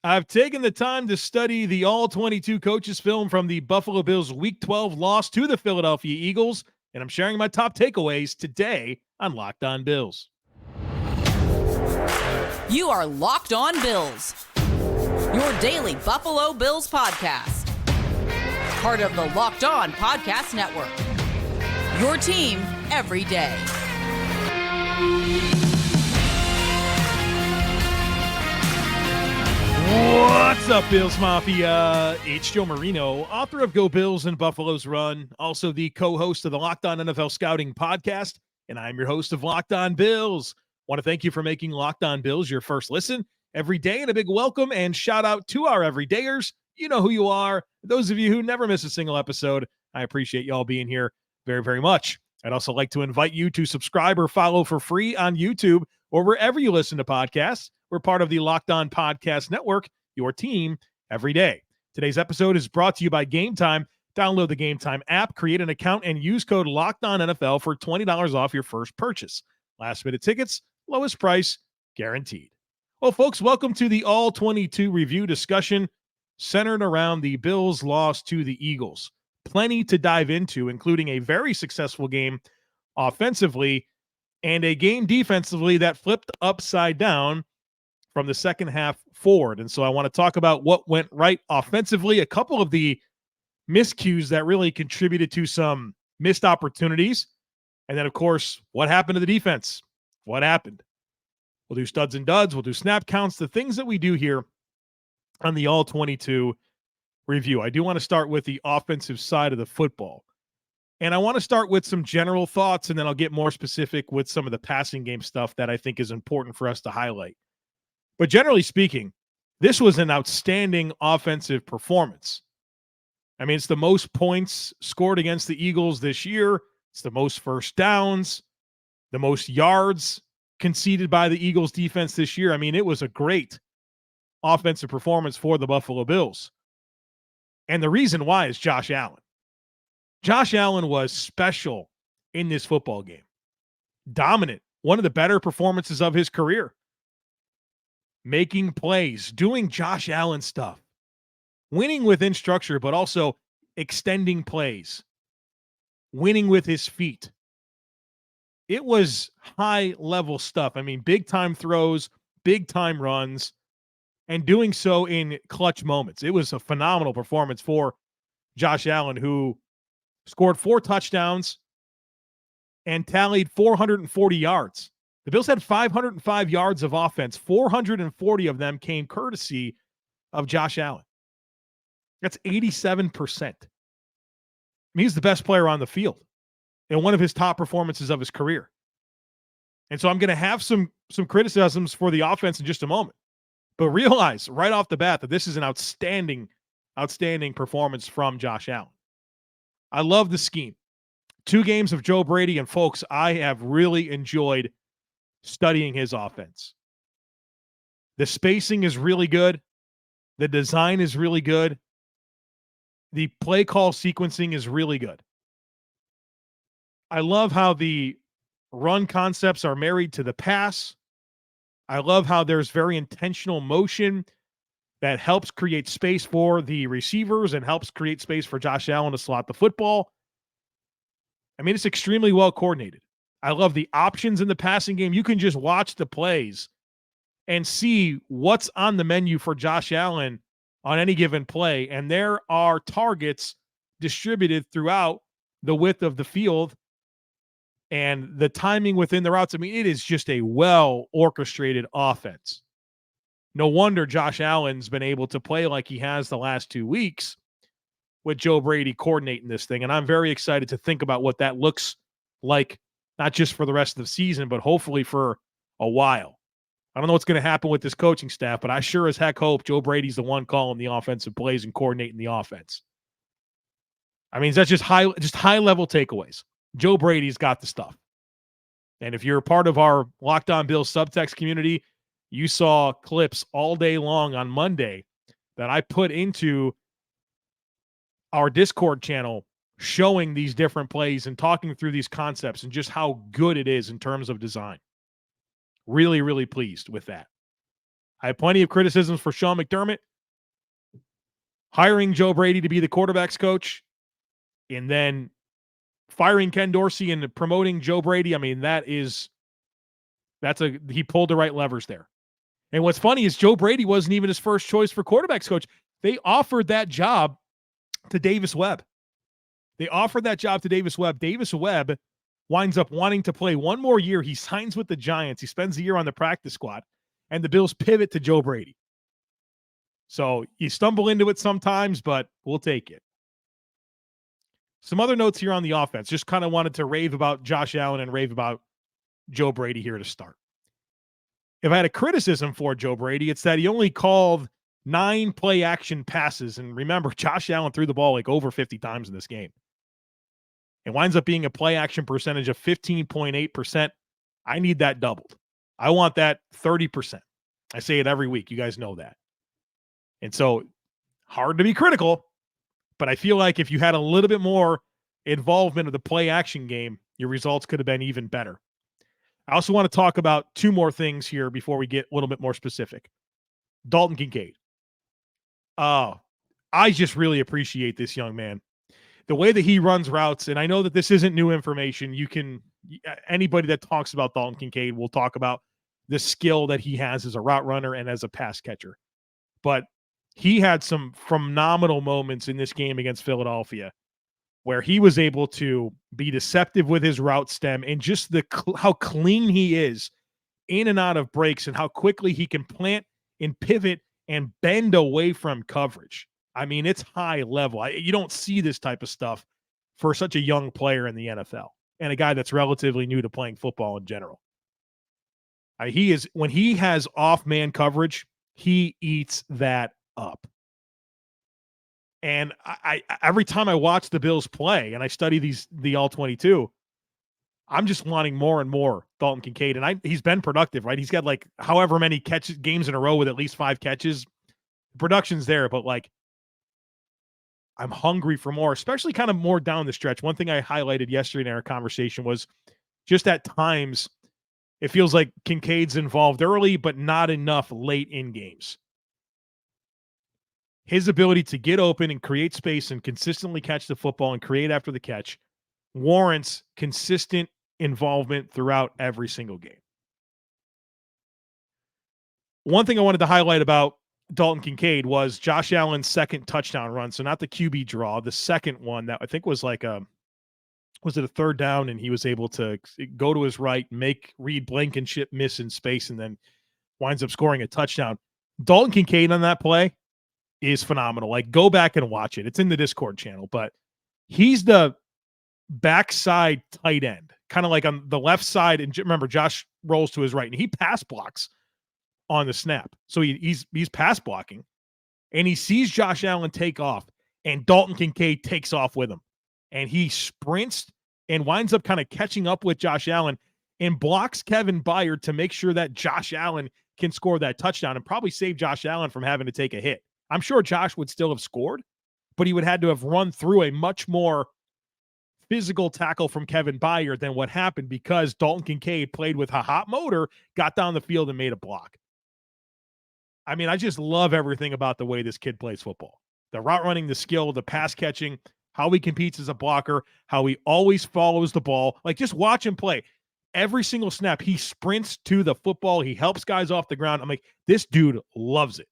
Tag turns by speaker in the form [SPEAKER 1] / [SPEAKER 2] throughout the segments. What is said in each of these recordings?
[SPEAKER 1] I've taken the time to study the all-22 coaches film from the Buffalo Bills Week 12 loss to the Philadelphia Eagles, and I'm sharing my top takeaways today on Locked On Bills.
[SPEAKER 2] You are Locked On Bills, your daily Buffalo Bills podcast. Part of the Locked On Podcast Network, your team every day.
[SPEAKER 1] What's up, Bills Mafia? It's Joe Marino, author of Go Bills and Buffalo's Run, also the co-host of the Locked On NFL Scouting podcast, and I'm your host of Locked On Bills. Want to thank you for making Locked On Bills your first listen every day, and a big welcome and shout out to our everydayers. You know who you are. Those of you who never miss a single episode, I appreciate y'all being here very, very much. I'd also like to invite you to subscribe or follow for free on YouTube or wherever you listen to podcasts. We're part of the Locked On Podcast Network, your team every day. Today's episode is brought to you by Gametime. Download the Gametime app, create an account, and use code LOCKEDONNFL for $20 off your first purchase. Last-minute tickets, lowest price, guaranteed. Well, folks, welcome to the All-22 review discussion centered around the Bills' loss to the Eagles. Plenty to dive into, including a very successful game offensively and a game defensively that flipped upside down from the second half forward. And so I want to talk about what went right offensively, a couple of the miscues that really contributed to some missed opportunities, and then, of course, what happened to the defense? What happened? We'll do studs and duds. We'll do snap counts, the things that we do here on the All-22 review. I do want to start with the offensive side of the football. And I want to start with some general thoughts, and then I'll get more specific with some of the passing game stuff that I think is important for us to highlight. But generally speaking, this was an outstanding offensive performance. I mean, it's the most points scored against the Eagles this year. It's the most first downs, the most yards conceded by the Eagles defense this year. I mean, it was a great offensive performance for the Buffalo Bills. And the reason why is Josh Allen. Josh Allen was special in this football game. Dominant. One of the better performances of his career. Making plays, doing Josh Allen stuff, winning within structure, but also extending plays, winning with his feet. It was high-level stuff. I mean, big-time throws, big-time runs, and doing so in clutch moments. It was a phenomenal performance for Josh Allen, who scored 4 touchdowns and tallied 440 yards. The Bills had 505 yards of offense. 440 of them came courtesy of Josh Allen. That's 87%. I mean, he's the best player on the field and one of his top performances of his career. And so I'm going to have some criticisms for the offense in just a moment. But realize right off the bat that this is an outstanding performance from Josh Allen. I love the scheme. 2 games of Joe Brady, and folks, I have really enjoyed studying his offense. The spacing is really good. The design is really good. The play call sequencing is really good. I love how the run concepts are married to the pass. I love how there's very intentional motion that helps create space for the receivers and helps create space for Josh Allen to slot the football. I mean, it's extremely well coordinated. I love the options in the passing game. You can just watch the plays and see what's on the menu for Josh Allen on any given play. And there are targets distributed throughout the width of the field and the timing within the routes. I mean, it is just a well-orchestrated offense. No wonder Josh Allen's been able to play like he has the last 2 weeks with Joe Brady coordinating this thing. And I'm very excited to think about what that looks like, not just for the rest of the season, but hopefully for a while. I don't know what's going to happen with this coaching staff, but I sure as heck hope Joe Brady's the one calling the offensive plays and coordinating the offense. I mean, that's just high-level takeaways. Joe Brady's got the stuff. And if you're a part of our Locked On Bills subtext community, you saw clips all day long on Monday that I put into our Discord channel showing these different plays and talking through these concepts and just how good it is in terms of design. Really, really pleased with that. I have plenty of criticisms for Sean McDermott hiring Joe Brady to be the quarterback's coach and then firing Ken Dorsey and promoting Joe Brady. I mean, he pulled the right levers there. And what's funny is Joe Brady wasn't even his first choice for quarterback's coach. They offered that job to Davis Webb. Davis Webb winds up wanting to play one more year. He signs with the Giants. He spends a year on the practice squad, and the Bills pivot to Joe Brady. So you stumble into it sometimes, but we'll take it. Some other notes here on the offense. Just kind of wanted to rave about Josh Allen and rave about Joe Brady here to start. If I had a criticism for Joe Brady, it's that he only called 9 play action passes. And remember, Josh Allen threw the ball like over 50 times in this game. It winds up being a play action percentage of 15.8%. I need that doubled. I want that 30%. I say it every week. You guys know that. And so, hard to be critical, but I feel like if you had a little bit more involvement of the play action game, your results could have been even better. I also want to talk about 2 more things here before we get a little bit more specific. Dalton Kincaid. I just really appreciate this young man. The way that he runs routes, and I know that this isn't new information. Anybody that talks about Dalton Kincaid will talk about the skill that he has as a route runner and as a pass catcher. But he had some phenomenal moments in this game against Philadelphia where he was able to be deceptive with his route stem and just how clean he is in and out of breaks and how quickly he can plant and pivot and bend away from coverage. I mean, it's high level. You don't see this type of stuff for such a young player in the NFL and a guy that's relatively new to playing football in general. When he has off-man coverage, he eats that up. And I every time I watch the Bills play and I study the All-22, I'm just wanting more and more Dalton Kincaid. And he's been productive, right? He's got like however many games in a row with at least 5 catches. The production's there, but like I'm hungry for more, especially kind of more down the stretch. One thing I highlighted yesterday in our conversation was just at times it feels like Kincaid's involved early, but not enough late in games. His ability to get open and create space and consistently catch the football and create after the catch warrants consistent involvement throughout every single game. One thing I wanted to highlight about Dalton Kincaid was Josh Allen's second touchdown run. So not the QB draw, the second one that I think was like was it a third down and he was able to go to his right, make Reed Blankenship miss in space and then winds up scoring a touchdown. Dalton Kincaid on that play is phenomenal. Like, go back and watch it. It's in the Discord channel, but he's the backside tight end, kind of like on the left side. And remember, Josh rolls to his right and he pass blocks on the snap. So he's pass blocking and he sees Josh Allen take off and Dalton Kincaid takes off with him and he sprints and winds up kind of catching up with Josh Allen and blocks Kevin Byard to make sure that Josh Allen can score that touchdown and probably save Josh Allen from having to take a hit. I'm sure Josh would still have scored, but he would have had to have run through a much more physical tackle from Kevin Byard than what happened because Dalton Kincaid played with a hot motor, got down the field and made a block. I mean, I just love everything about the way this kid plays football. The route running, the skill, the pass catching, how he competes as a blocker, how he always follows the ball. Like, just watch him play. Every single snap, he sprints to the football. He helps guys off the ground. I'm like, this dude loves it.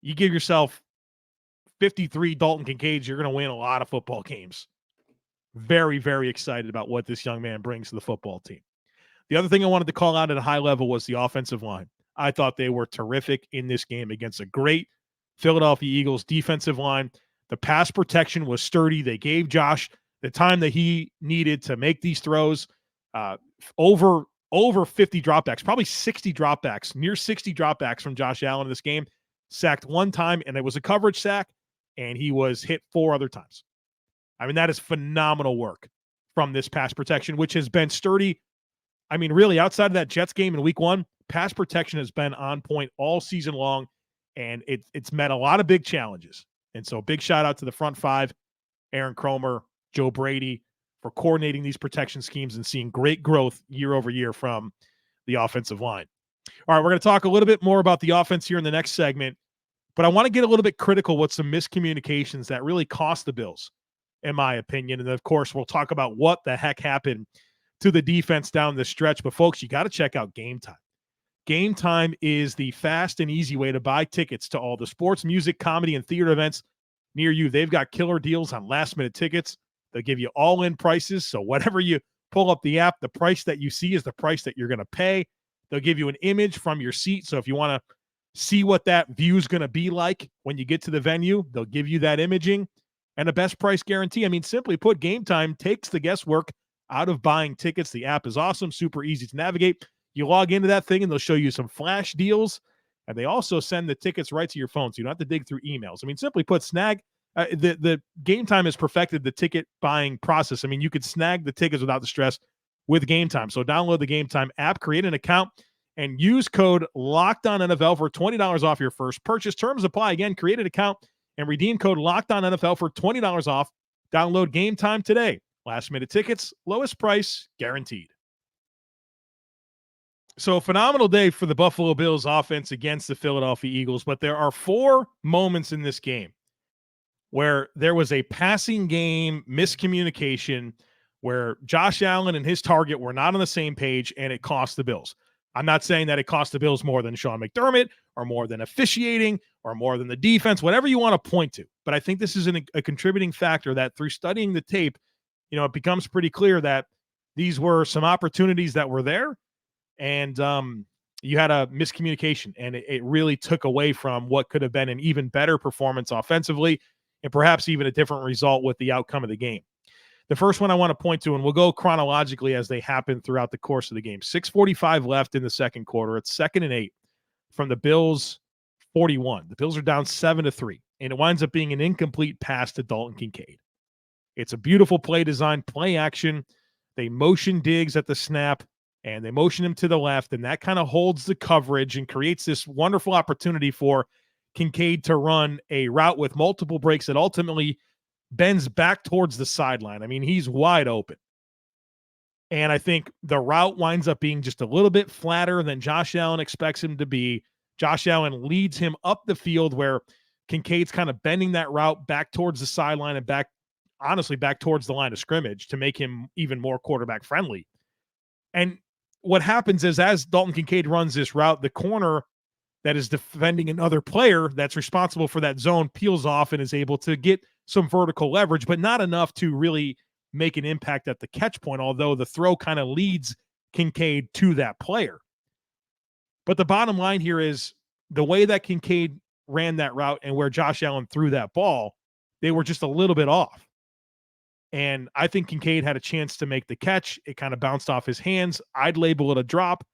[SPEAKER 1] You give yourself 53 Dalton Kincaids, you're going to win a lot of football games. Very, very excited about what this young man brings to the football team. The other thing I wanted to call out at a high level was the offensive line. I thought they were terrific in this game against a great Philadelphia Eagles defensive line. The pass protection was sturdy. They gave Josh the time that he needed to make these throws. Over 50 dropbacks, probably 60 dropbacks, near 60 dropbacks from Josh Allen in this game. Sacked one time, and it was a coverage sack, and he was hit 4 other times. I mean, that is phenomenal work from this pass protection, which has been sturdy. I mean, really, outside of that Jets game in week 1, pass protection has been on point all season long, and it's met a lot of big challenges. And so big shout out to the front 5, Aaron Cromer, Joe Brady, for coordinating these protection schemes and seeing great growth year over year from the offensive line. All right, we're going to talk a little bit more about the offense here in the next segment, but I want to get a little bit critical with some miscommunications that really cost the Bills, in my opinion. And of course, we'll talk about what the heck happened to the defense down the stretch. But folks, you got to check out Gametime. Gametime is the fast and easy way to buy tickets to all the sports, music, comedy, and theater events near you. They've got killer deals on last-minute tickets. They'll give you all-in prices. So whatever you pull up the app, the price that you see is the price that you're going to pay. They'll give you an image from your seat. So if you want to see what that view is going to be like when you get to the venue, they'll give you that imaging and a best price guarantee. I mean, simply put, Gametime takes the guesswork out of buying tickets. The app is awesome, super easy to navigate. You log into that thing and they'll show you some flash deals. And they also send the tickets right to your phone, so you don't have to dig through emails. I mean, simply put, the Gametime has perfected the ticket buying process. I mean, you could snag the tickets without the stress with Gametime. So download the Gametime app, create an account, and use code LOCKEDONNFL for $20 off your first purchase. Terms apply. Again, create an account and redeem code LOCKEDONNFL for $20 off. Download Gametime today. Last-minute tickets, lowest price, guaranteed. So a phenomenal day for the Buffalo Bills offense against the Philadelphia Eagles, but there are 4 moments in this game where there was a passing game miscommunication where Josh Allen and his target were not on the same page, and it cost the Bills. I'm not saying that it cost the Bills more than Sean McDermott or more than officiating or more than the defense, whatever you want to point to. But I think this is a contributing factor that through studying the tape, it becomes pretty clear that these were some opportunities that were there. And you had a miscommunication, and it really took away from what could have been an even better performance offensively and perhaps even a different result with the outcome of the game. The first one I want to point to, and we'll go chronologically as they happen throughout the course of the game. 6:45 left in the second quarter. It's 2nd and 8 from the Bills' 41. The Bills are down 7-3, and it winds up being an incomplete pass to Dalton Kincaid. It's a beautiful play design, play action. They motion Diggs at the snap, and they motion him to the left, and that kind of holds the coverage and creates this wonderful opportunity for Kincaid to run a route with multiple breaks that ultimately bends back towards the sideline. I mean, he's wide open. And I think the route winds up being just a little bit flatter than Josh Allen expects him to be. Josh Allen leads him up the field where Kincaid's kind of bending that route back towards the sideline and back towards the line of scrimmage to make him even more quarterback friendly. And what happens is as Dalton Kincaid runs this route, the corner that is defending another player that's responsible for that zone peels off and is able to get some vertical leverage, but not enough to really make an impact at the catch point, although the throw kind of leads Kincaid to that player. But the bottom line here is the way that Kincaid ran that route and where Josh Allen threw that ball, they were just a little bit off. And I think Kincaid had a chance to make the catch. It kind of bounced off his hands. I'd label it a drop,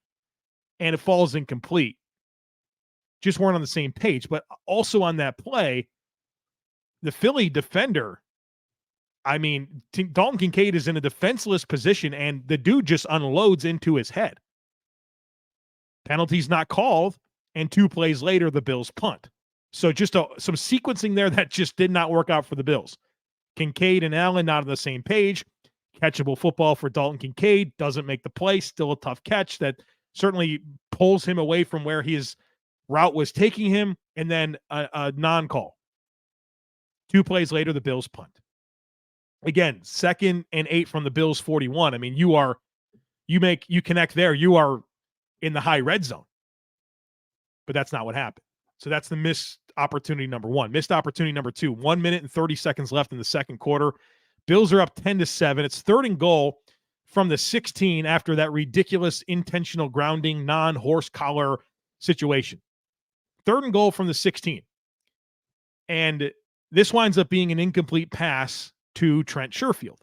[SPEAKER 1] and it falls incomplete. Just weren't on the same page. But also on that play, the Philly defender, I mean, Dalton Kincaid is in a defenseless position, and the dude just unloads into his head. Penalty's not called, and 2 plays later, the Bills punt. So just some sequencing there that just did not work out for the Bills. Kincaid and Allen not on the same page. Catchable football for Dalton Kincaid. Doesn't make the play. Still a tough catch that certainly pulls him away from where his route was taking him. And then a non-call. 2 plays later, the Bills punt. Again, 2nd and 8 from the Bills 41. I mean, you connect there. You are in the high red zone. But that's not what happened. So that's the missed opportunity number 1. Missed opportunity number 2. 1 minute and 30 seconds left in the second quarter. Bills are up 10-7. It's 3rd and goal from the 16 after that ridiculous intentional grounding, non-horse collar situation. 3rd and goal from the 16. And this winds up being an incomplete pass to Trent Sherfield.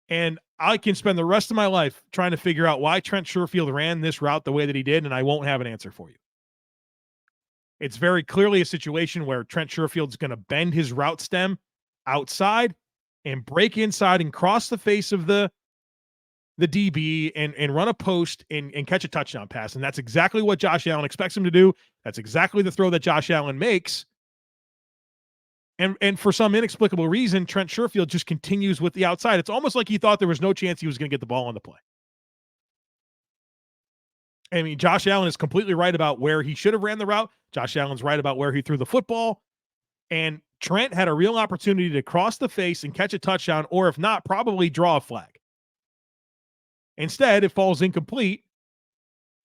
[SPEAKER 1] And I can spend the rest of my life trying to figure out why Trent Sherfield ran this route the way that he did, and I won't have an answer for you. It's very clearly a situation where Trent Sherfield's going to bend his route stem outside and break inside and cross the face of the DB and run a post and catch a touchdown pass. And that's exactly what Josh Allen expects him to do. That's exactly the throw that Josh Allen makes. And for some inexplicable reason, Trent Sherfield just continues with the outside. It's almost like he thought there was no chance he was going to get the ball on the play. I mean, Josh Allen is completely right about where he should have ran the route. Josh Allen's right about where he threw the football. And Trent had a real opportunity to cross the face and catch a touchdown, or if not, probably draw a flag. Instead, it falls incomplete.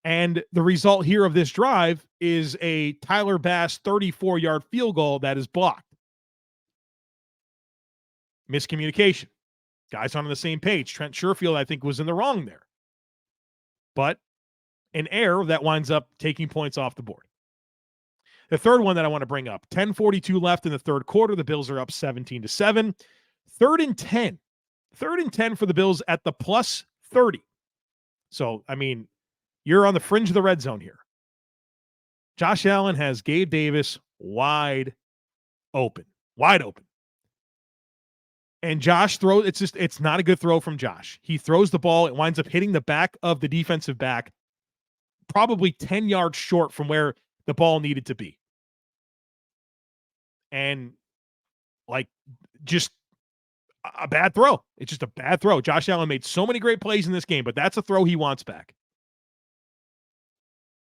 [SPEAKER 1] And the result here of this drive is a Tyler Bass 34-yard field goal that is blocked. Miscommunication. Guys aren't on the same page. Trent Sherfield, I think, was in the wrong there. But an error that winds up taking points off the board. The third one that I want to bring up, 10:42 left in the third quarter. The Bills are up 17-7. 3rd and 10. 3rd and 10 for the Bills at the plus 30. So, I mean, you're on the fringe of the red zone here. Josh Allen has Gabe Davis wide open. Wide open. And Josh throws, it's not a good throw from Josh. He throws the ball, it winds up hitting the back of the defensive back, probably 10 yards short from where the ball needed to be. And just a bad throw. It's just a bad throw. Josh Allen made so many great plays in this game, but that's a throw he wants back.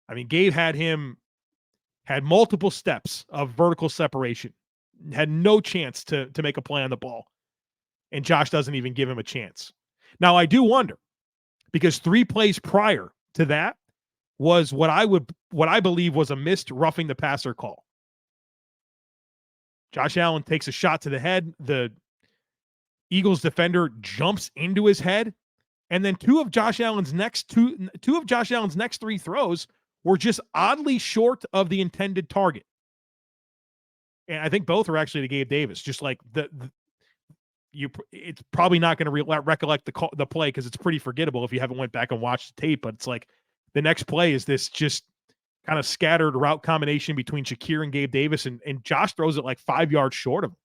[SPEAKER 1] I mean, Gabe had multiple steps of vertical separation, had no chance to make a play on the ball. And Josh doesn't even give him a chance. Now, I do wonder, because 3 plays prior to that was what I believe was a missed roughing the passer call. Josh Allen takes a shot to the head. The Eagles defender jumps into his head. And then two of Josh Allen's next 3 throws were just oddly short of the intended target. And I think both are actually to Gabe Davis. Just like it's probably not going to recollect the play because it's pretty forgettable if you haven't went back and watched the tape. But it's like the next play is this just kind of scattered route combination between Shakir and Gabe Davis, and Josh throws it like 5 yards short of him.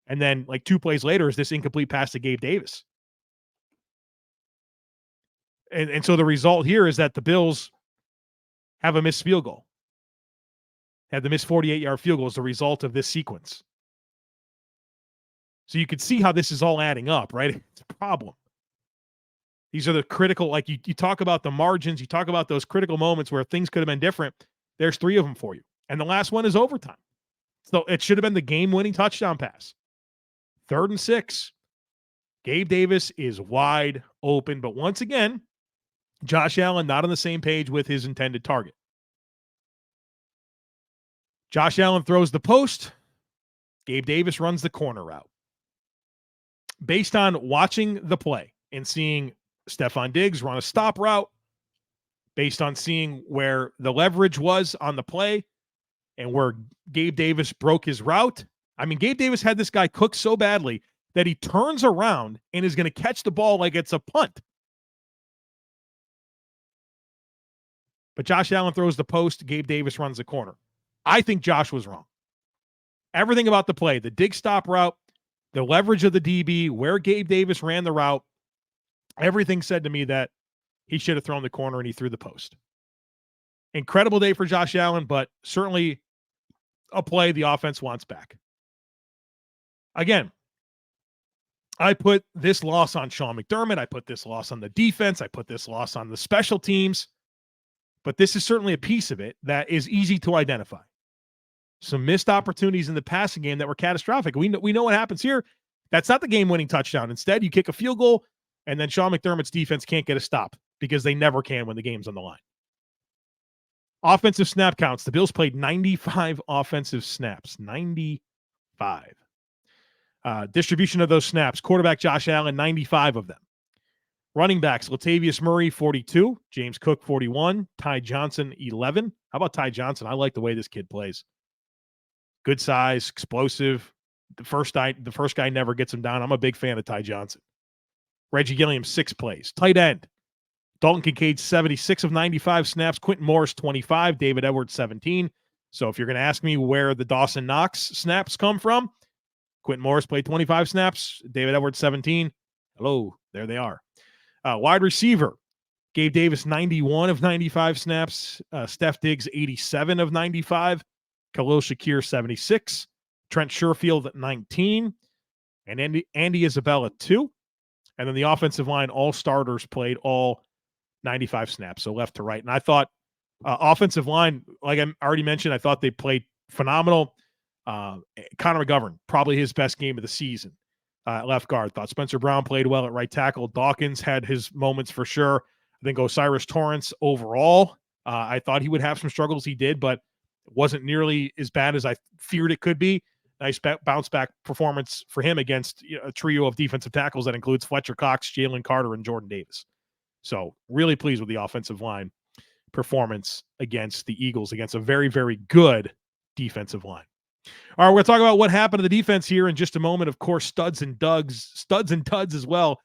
[SPEAKER 1] And then like 2 plays later is this incomplete pass to Gabe Davis. And so the result here is that the Bills have a missed field goal. Have the missed 48-yard field goal as the result of this sequence. So you can see how this is all adding up, right? It's a problem. These are the critical, like you talk about the margins, you talk about those critical moments where things could have been different. There's 3 of them for you. And the last one is overtime. So it should have been the game-winning touchdown pass. 3rd and 6. Gabe Davis is wide open. But once again, Josh Allen not on the same page with his intended target. Josh Allen throws the post. Gabe Davis runs the corner route. Based on watching the play and seeing Stefon Diggs run a stop route, based on seeing where the leverage was on the play and where Gabe Davis broke his route, I mean, Gabe Davis had this guy cooked so badly that he turns around and is going to catch the ball like it's a punt. But Josh Allen throws the post. Gabe Davis runs the corner. I think Josh was wrong. Everything about the play, the dig stop route, the leverage of the DB, where Gabe Davis ran the route, everything said to me that he should have thrown the corner and he threw the post. Incredible day for Josh Allen, but certainly a play the offense wants back. Again, I put this loss on Sean McDermott. I put this loss on the defense. I put this loss on the special teams. But this is certainly a piece of it that is easy to identify. Some missed opportunities in the passing game that were catastrophic. We know what happens here. That's not the game-winning touchdown. Instead, you kick a field goal, and then Sean McDermott's defense can't get a stop because they never can when the game's on the line. Offensive snap counts. The Bills played 95 offensive snaps. 95. Distribution of those snaps. Quarterback Josh Allen, 95 of them. Running backs, Latavius Murray, 42. James Cook, 41. Ty Johnson, 11. How about Ty Johnson? I like the way this kid plays. Good size, explosive. The first guy never gets him down. I'm a big fan of Ty Johnson. Reggie Gilliam, 6 plays. Tight end. Dalton Kincaid, 76 of 95 snaps. Quentin Morris, 25. David Edwards, 17. So if you're going to ask me where the Dawson Knox snaps come from, Quentin Morris played 25 snaps. David Edwards, 17. Hello, there they are. Wide receiver, Gabe Davis, 91 of 95 snaps. Steph Diggs, 87 of 95. Khalil Shakir, 76. Trent Sherfield, 19. And Andy Isabella, 2. And then the offensive line, all starters played all 95 snaps, so left to right. And I thought offensive line, like I already mentioned, I thought they played phenomenal. Connor McGovern, probably his best game of the season. Left guard. Thought Spencer Brown played well at right tackle. Dawkins had his moments for sure. I think Osiris Torrance overall, I thought he would have some struggles. He did, but it wasn't nearly as bad as I feared it could be. Nice bounce back performance for him against a trio of defensive tackles that includes Fletcher Cox, Jalen Carter, and Jordan Davis. So really pleased with the offensive line performance against the Eagles, against a very, very good defensive line. All right, we're going to talk about what happened to the defense here in just a moment. Of course, studs and tuds as well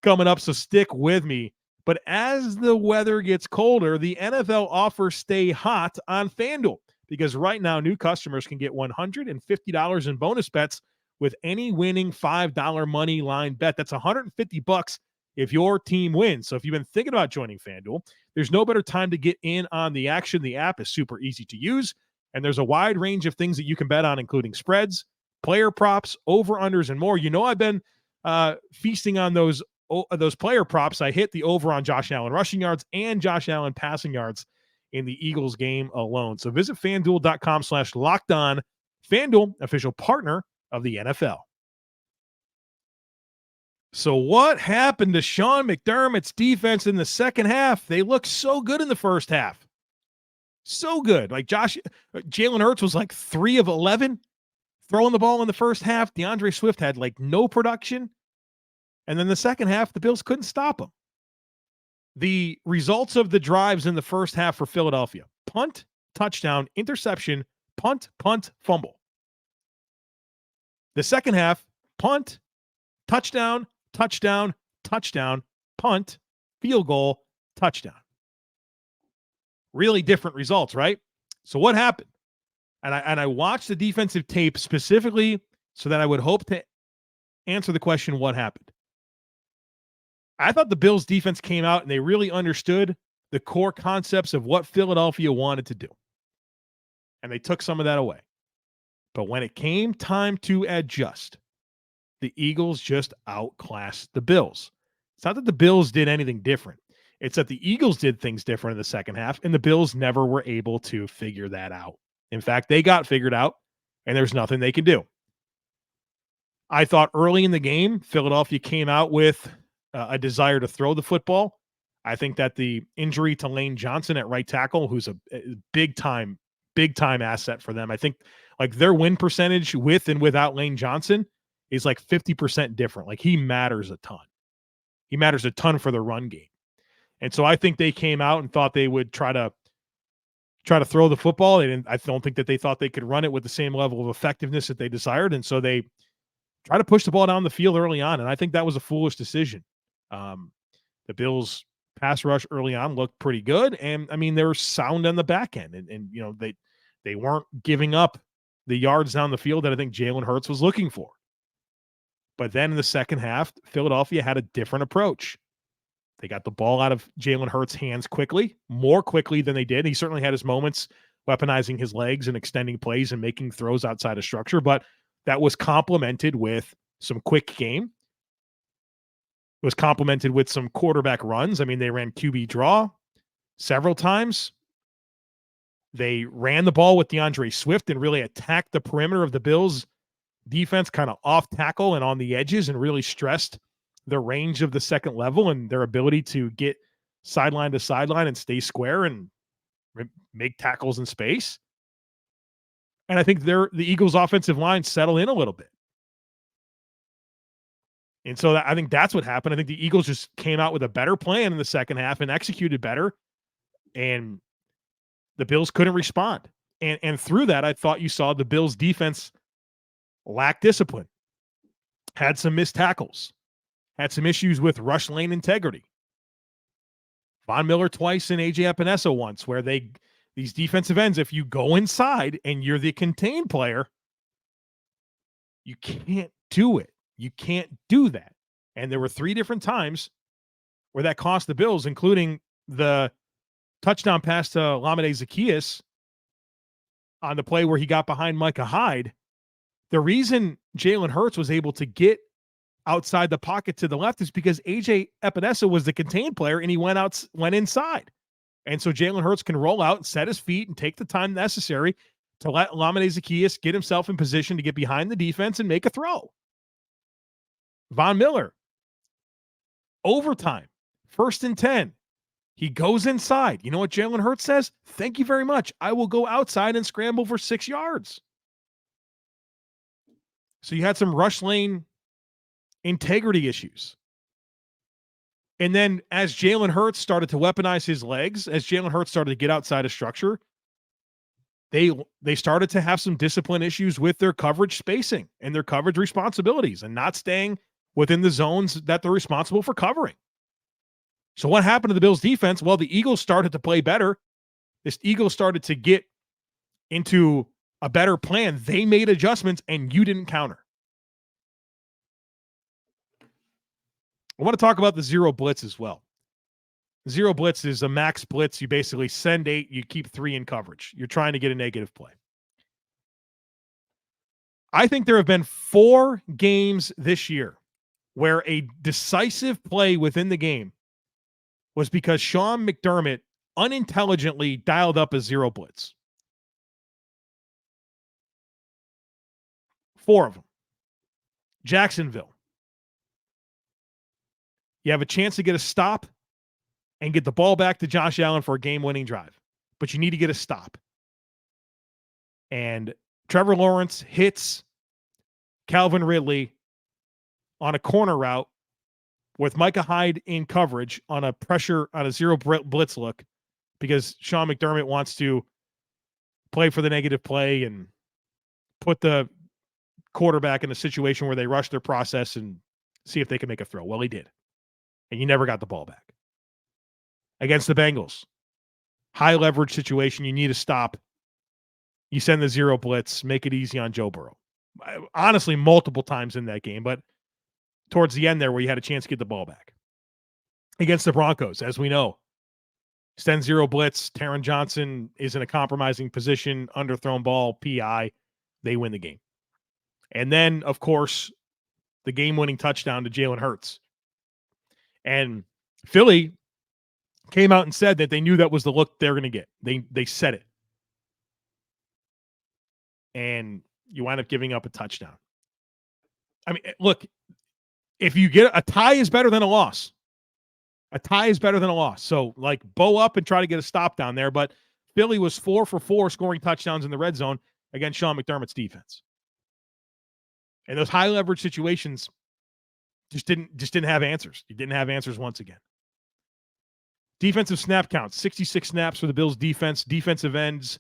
[SPEAKER 1] coming up, so stick with me. But as the weather gets colder, the NFL offers stay hot on FanDuel, because right now new customers can get $150 in bonus bets with any winning $5 money line bet. That's $150 if your team wins. So if you've been thinking about joining FanDuel, there's no better time to get in on the action. The app is super easy to use, and there's a wide range of things that you can bet on, including spreads, player props, over-unders, and more. You know, I've been feasting on those player props. I hit the over on Josh Allen rushing yards and Josh Allen passing yards in the Eagles game alone. So visit FanDuel.com/lockedon. FanDuel, official partner of the NFL. So what happened to Sean McDermott's defense in the second half? They looked so good in the first half. So good. Like Jalen Hurts was like 3 of 11 throwing the ball in the first half. DeAndre Swift had like no production. And then the second half, the Bills couldn't stop him. The results of the drives in the first half for Philadelphia: punt, touchdown, interception, punt, fumble. The second half: punt, touchdown, punt, field goal, touchdown. Really different results, right? So what happened? And I watched the defensive tape specifically so that I would hope to answer the question, what happened? I thought the Bills defense came out and they really understood the core concepts of what Philadelphia wanted to do. And they took some of that away. But when it came time to adjust, the Eagles just outclassed the Bills. It's not that the Bills did anything different. It's that the Eagles did things different in the second half, and the Bills never were able to figure that out. In fact, they got figured out, and there's nothing they can do. I thought early in the game, Philadelphia came out with a desire to throw the football. I think that the injury to Lane Johnson at right tackle, who's a big time asset for them. I think like their win percentage with and without Lane Johnson is like 50% different. Like he matters a ton. He matters a ton for the run game. And so I think they came out and thought they would try to throw the football. I don't think that they thought they could run it with the same level of effectiveness that they desired. And so they try to push the ball down the field early on. And I think that was a foolish decision. The Bills pass rush early on looked pretty good. And I mean, they were sound on the back end, and you know, they weren't giving up the yards down the field that I think Jalen Hurts was looking for. But then in the second half, Philadelphia had a different approach. They got the ball out of Jalen Hurts' hands quickly, more quickly than they did. He certainly had his moments weaponizing his legs and extending plays and making throws outside of structure, but that was complemented with some quick game. It was complemented with some quarterback runs. I mean, they ran QB draw several times. They ran the ball with DeAndre Swift and really attacked the perimeter of the Bills defense kind of off tackle and on the edges, and really stressed the range of the second level and their ability to get sideline to sideline and stay square and make tackles in space. And I think the Eagles offensive line settled in a little bit. And so I think that's what happened. I think the Eagles just came out with a better plan in the second half and executed better. And the Bills couldn't respond. And through that, I thought you saw the Bills defense lack discipline, had some missed tackles, had some issues with rush lane integrity. Von Miller twice and AJ Epinesa once, where these defensive ends, if you go inside and you're the contained player, you can't do it. You can't do that. And there were 3 different times where that cost the Bills, including the touchdown pass to Lamine Zaccheaus on the play where he got behind Micah Hyde. The reason Jalen Hurts was able to get outside the pocket to the left is because AJ Epinesa was the contained player and he went inside. And so Jalen Hurts can roll out and set his feet and take the time necessary to let Lamine Zaccheaus get himself in position to get behind the defense and make a throw. Von Miller, overtime, 1st and 10. He goes inside. You know what Jalen Hurts says? Thank you very much. I will go outside and scramble for 6 yards. So you had some rush lane integrity issues. And then as Jalen Hurts started to weaponize his legs, as Jalen Hurts started to get outside of structure, they started to have some discipline issues with their coverage spacing and their coverage responsibilities and not staying within the zones that they're responsible for covering. So what happened to the Bills defense? Well, the Eagles started to play better. This Eagles started to get into a better plan. They made adjustments and you didn't counter. I want to talk about the zero blitz as well. Zero blitz is a max blitz. You basically send 8, you keep 3 in coverage. You're trying to get a negative play. I think there have been 4 games this year where a decisive play within the game was because Sean McDermott unintelligently dialed up a zero blitz. 4 of them. Jacksonville. You have a chance to get a stop and get the ball back to Josh Allen for a game-winning drive. But you need to get a stop. And Trevor Lawrence hits Calvin Ridley on a corner route with Micah Hyde in coverage on a zero blitz look because Sean McDermott wants to play for the negative play and put the quarterback in a situation where they rush their process and see if they can make a throw. Well, he did. And you never got the ball back. Against the Bengals, high leverage situation, you need a stop. You send the zero blitz, make it easy on Joe Burrow. Honestly, multiple times in that game, but towards the end there where you had a chance to get the ball back. Against the Broncos, as we know, send zero blitz, Taron Johnson is in a compromising position, underthrown ball, PI, they win the game. And then, of course, the game-winning touchdown to Jalen Hurts. And Philly came out and said that they knew that was the look they were going to get. They said it. And you wind up giving up a touchdown. I mean, look, if you get a tie is better than a loss. A tie is better than a loss. So, like, bow up and try to get a stop down there. But Philly was 4 for 4 scoring touchdowns in the red zone against Sean McDermott's defense. And those high leverage situations just didn't have answers. You didn't have answers once again. Defensive snap count, 66 snaps for the Bills defense. Defensive ends,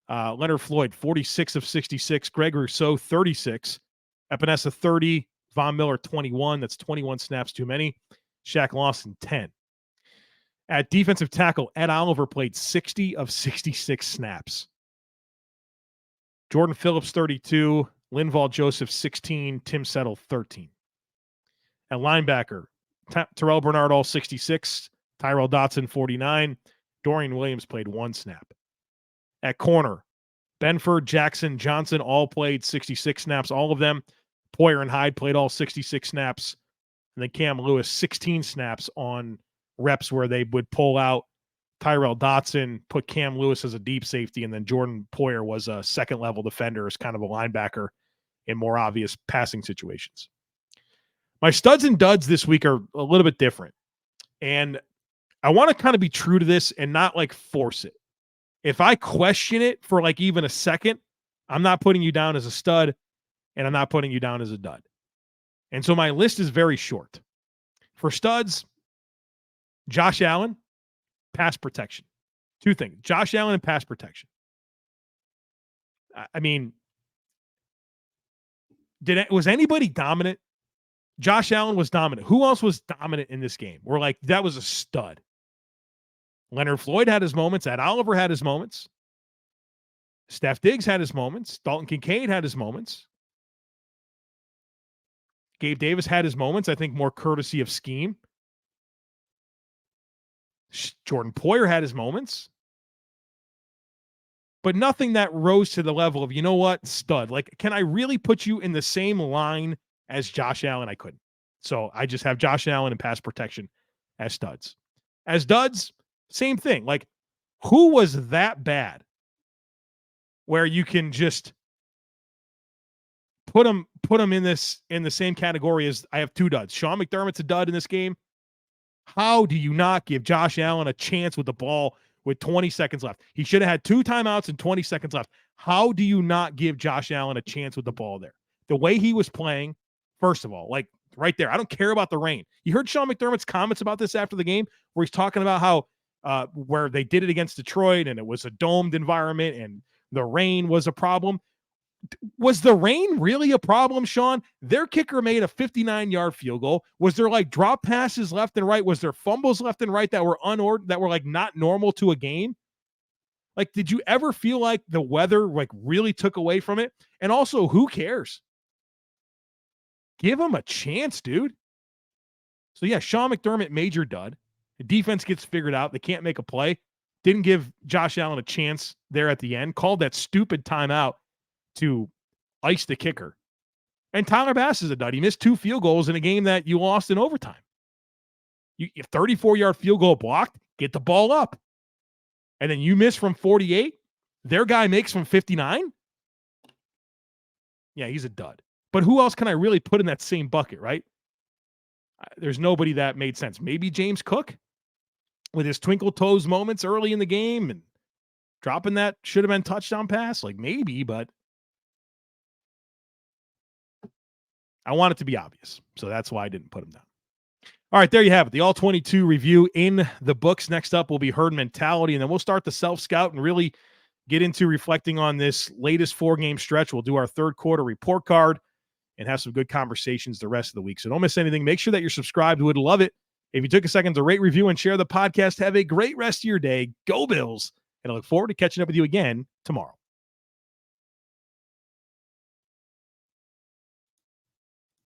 [SPEAKER 1] Leonard Floyd, 46 of 66. Greg Rousseau, 36. Epinesa, 30. Von Miller, 21. That's 21 snaps too many. Shaq Lawson, 10. At defensive tackle, Ed Oliver played 60 of 66 snaps. Jordan Phillips, 32. Linval Joseph, 16. Tim Settle, 13. At linebacker, Terrell Bernard, all 66. Tyrell Dotson, 49. Dorian Williams played 1 snap. At corner, Benford, Jackson, Johnson all played 66 snaps, all of them. Poyer and Hyde played all 66 snaps. And then Cam Lewis, 16 snaps on reps where they would pull out Tyrell Dotson, put Cam Lewis as a deep safety, and then Jordan Poyer was a second-level defender as kind of a linebacker in more obvious passing situations. My studs and duds this week are a little bit different. And I want to kind of be true to this and not like force it. If I question it for like even a second, I'm not putting you down as a stud and I'm not putting you down as a dud. And so my list is very short. For studs, Josh Allen, pass protection. 2 things, Josh Allen and pass protection. I mean, was anybody dominant? Josh Allen was dominant. Who else was dominant in this game? We're like, that was a stud. Leonard Floyd had his moments. Ed Oliver had his moments. Steph Diggs had his moments. Dalton Kincaid had his moments. Gabe Davis had his moments. I think more courtesy of scheme. Jordan Poyer had his moments. But nothing that rose to the level of, you know what, stud. Like, can I really put you in the same line as Josh Allen? I couldn't. So I just have Josh Allen and pass protection as studs. As duds, same thing. Like, who was that bad where you can just put them in the same category as I have two duds? Sean McDermott's a dud in this game. How do you not give Josh Allen a chance with the ball with 20 seconds left? He should have had 2 timeouts and 20 seconds left. How do you not give Josh Allen a chance with the ball there? The way he was playing, first of all, like right there, I don't care about the rain. You heard Sean McDermott's comments about this after the game where he's talking about how where they did it against Detroit and it was a domed environment and the rain was a problem. Was the rain really a problem, Sean? Their kicker made a 59-yard field goal. Was there like drop passes left and right? Was there fumbles left and right that were unordered, that were like not normal to a game? Like, did you ever feel like the weather like really took away from it? And also, who cares? Give him a chance, dude. So yeah, Sean McDermott, major dud. The defense gets figured out. They can't make a play. Didn't give Josh Allen a chance there at the end. Called that stupid timeout to ice the kicker. And Tyler Bass is a dud. He missed 2 field goals in a game that you lost in overtime. You 34-yard field goal blocked, get the ball up. And then you miss from 48. Their guy makes from 59. Yeah, he's a dud. But who else can I really put in that same bucket, right? There's nobody that made sense. Maybe James Cook with his twinkle toes moments early in the game and dropping that should have been touchdown pass. Like maybe, but I want it to be obvious. So that's why I didn't put him down. All right, there you have it. The All-22 review in the books. Next up will be herd mentality, and then we'll start the self-scout and really get into reflecting on this latest 4-game stretch. We'll do our third quarter report card and have some good conversations the rest of the week. So don't miss anything. Make sure that you're subscribed. We would love it if you took a second to rate, review, and share the podcast. Have a great rest of your day. Go Bills. And I look forward to catching up with you again tomorrow.